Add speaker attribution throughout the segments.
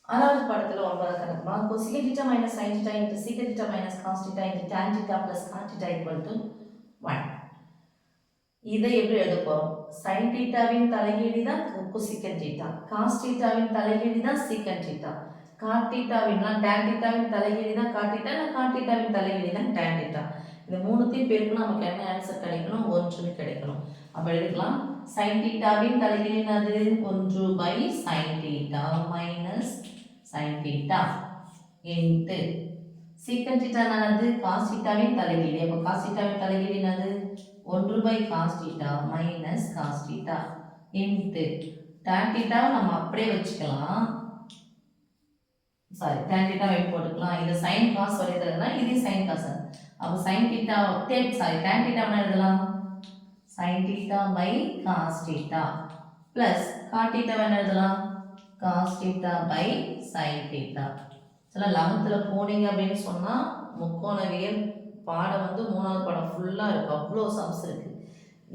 Speaker 1: ஆறாவது பாடத்தில் 9வது கணக்குமா cosecant theta minus sin theta into secant theta minus cos theta into tan theta plus cot theta equal to 1. இதை எப்படி எழுத போறோம்? sin thetaவின் தலைகீழி தான் cosecant theta, cos thetaவின் தலைகீழி தான் secant theta, cot thetaவின் tan thetaவின் தலைகீழி தான் cot theta, cot thetaவின் தலைகீழி தான் tan theta. இந்த மூணுத்தையும் பெருக்கணும் நமக்கு என்ன ஆன்சர் கிடைக்கணும்? 1 கிடைக்கணும். அப்ப எழுதிக்கலாம் sin thetaவின் தலைகீழி அது 1 sin theta minus sin theta into secant theta என்னது cos thetaவின் தலைகீழி. அப்ப cos thetaவின் தலைகீழி என்னது 1 cos theta minus cos theta into tan theta நம்ம அப்படியே வச்சுக்கலாம். சாரி tan theta வெயிட் போட்டுக்கலாம். இது sin cos வரையறதுனா இது sin cos. அப்ப sin theta tan theta என்ன எழுதலாம்? sin theta by cos theta plus cot theta என்ன எழுதலாம்? cos theta by sin theta. சில 11th போனீங்க அப்படின்னு சொன்னா முக்கோணவியல் பாடம் வந்து 3வது பாடம் ஃபுல்லா இருக்கு. அவ்வளோ சம்ஸ் இருக்கு.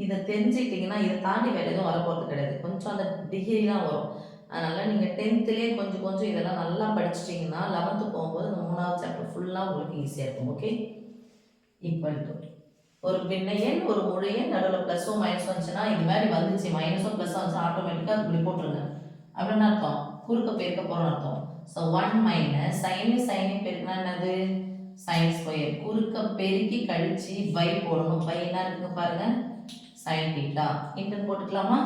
Speaker 1: இதை தெரிஞ்சுக்கிட்டீங்கன்னா இதை தாண்டி வேற எதுவும் வரப்போறது கிடையாது. கொஞ்சம் அந்த டிகிரிலாம் வரும். அதனால நீங்க 10thலேயே கொஞ்சம் இதெல்லாம் நல்லா படிச்சிட்டீங்கன்னா 11th போகும்போது இந்த 3வது சாப்டர் ஃபுல்லா உங்களுக்கு ஈஸியா இருக்கும். ஓகே, ஈக்குவல் டு ஒரு பின்ன எண் ஒரு முழு எண் நடுவில் ப்ளஸோ மைனஸோ வந்துச்சுன்னா இது மாதிரி வந்துச்சு மைனஸோ ப்ளஸோ வந்துச்சு ஆட்டோமேட்டிக்காக இப்படி போட்டுருங்க. அப்படின்னு அர்த்தம் குறுக்க பெருக்க போகிறோம்னு அர்த்தம். ஸோ 1 மைனஸ் சைன் பெருக்கினா என்னது சைன் ஸ்கொயர், குறுக்க பெருக்கி கழிச்சு பை போடணும். பை என்ன இருக்குங்க பாருங்க சைன் தீட்டா இன்டர் போட்டுக்கலாமா?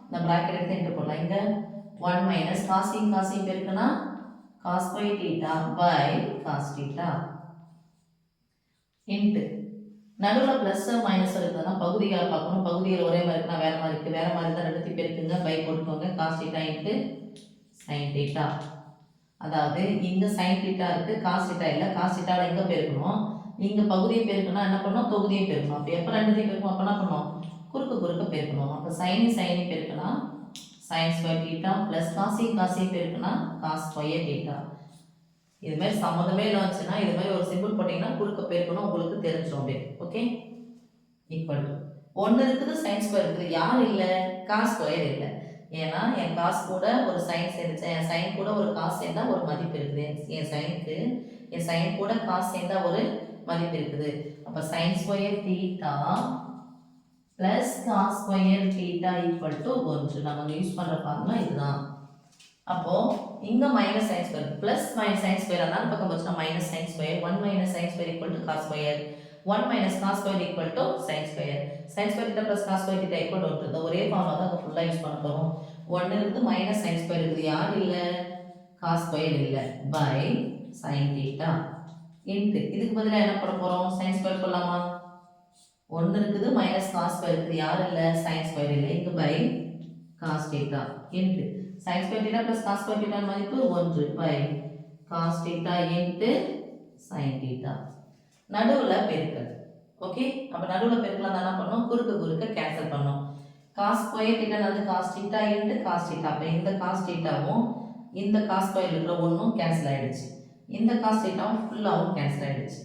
Speaker 1: இந்த பிராக்கெட் எடுத்து இன்டர் போடலாம். இங்க 1 மைனஸ் காசிங் பெருக்குனா cos pi theta pi cos theta into நடுவில் ப்ளஸ் மைனஸ் இருக்குதுன்னா பகுதிகளை பார்க்கணும். பகுதிகள் ஒரே மாதிரி இருக்குன்னா வேற மாதிரி இருக்குது. வேற மாதிரி தான் ரெண்டுத்தையும் பெருக்குங்க. பை போட்டுக்கோங்க. Cos theta into sin theta. அதாவது இங்கே சைன் தீட்டா இருக்குது, காஸ் தீட்டா இல்லை. காஸ் தீட்டாவில் எங்கே பெருக்கணும்? இங்கே பகுதியை பெருக்கணும் என்ன பண்ணணும்? தொகுதியை பெருக்கணும். அப்போ எப்போ ரெண்டுத்தையும் பெருக்கணும்? அப்போ என்ன பண்ணணும்? குறுக்க பெருக்கணும். அப்போ சைனி பெருக்கினா சைன் ஸ்கொயர் தீட்டா ப்ளஸ் காசி பெருக்கினா காஸ் ஸ்கொயர் தீட்டா. இது மாதிரி சம்மந்தமே இல்லை வந்துச்சுன்னா இது மாதிரி ஒரு சிம்பிள் போட்டிங்கன்னா குறுக்க பெருக்கணும் உங்களுக்கு தெரிஞ்சிடும் அப்படியே. ஓகே, ஈக்குவல் டு 1 இருக்குது சைன் ஸ்கொயர் இருக்குது. யார் இல்லை? காஸ் ஸ்கொயர் இல்லை. ஏன்னா என் காசு கூட ஒரு சைன் சேர்ந்துச்சு, என் சைன் கூட ஒரு காசு சேர்ந்தா ஒரு மதிப்பு இருக்குது. என் சைன் கூட காசு சேர்ந்தா ஒரு மதிப்பு இருக்குது. அப்போ sin square theta plus cos square theta equal to 1. நம்ம யூஸ் பண்ணுற ஃபார்முலா இதுதான். அப்போ இங்க minus sin square plus minus sin square அதனால பக்கம் போச்சுன்னா minus sin square 1 minus sin square equal to cos square 1 minus cos square equal to sin square theta plus cos square theta equal to 1. ஒரே formula தான் ஃபுல்லா use பண்ண போறோம். 1 இருக்குது minus sin square இருக்குது. யார் இல்ல? காஸ் ஸ்கொயர் இல்ல பை சைன் தீட்டா இன்டு இதுக்கு பதிலா என்ன பண்ண போறோம்? சைன் ஸ்கொயர் போடலாமா? 1 இருக்குது மைனஸ் காஸ் ஸ்கொயர் இருக்குது. யார் இல்ல? சைன் ஸ்கொயர் இல்ல. இங்க by cos theta into sin square theta plus cos square theta மதிப்பு 1 by cos theta into sin theta. நடுவுல பெருக்கல். ஓகே, அப்ப நடுவுல பெருக்கலாம் என்ன பண்ணனும்? குறுக்க கேன்சல் பண்ணனும். cos square theta என்னது? cos theta into cos theta. அப்ப இந்த cos thetaவும் இந்த cos square இருக்கிற ஒண்ணும் கேன்சல் ஆயிடுச்சு. இந்த cos thetaவும் ஃபுல்லாவும் கேன்சல் ஆயிடுச்சு.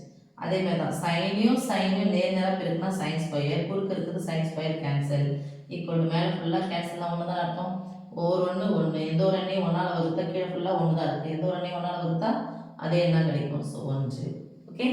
Speaker 1: அதே மாதிரி தான் சைனையும் நேரா பெருக்கினா sin square, குறுக்க இருக்குது sin square கேன்சல் ஈக்குவல் மேல ஃபுல்லா கேன்சல் தான் ஒண்ணுதான் அர்த்தம். ஒரு ஒன்று எந்த ஒரு எண்ணையும் 1ஆல் வகுத்தா கீழே ஃபுல்லாக 1 தான் இருக்குது. எந்த ஒரு எண்ணையும் 1ஆல் வகுத்தா அதே எண்ணா கிடைக்கும். ஸோ 1. ஓகே.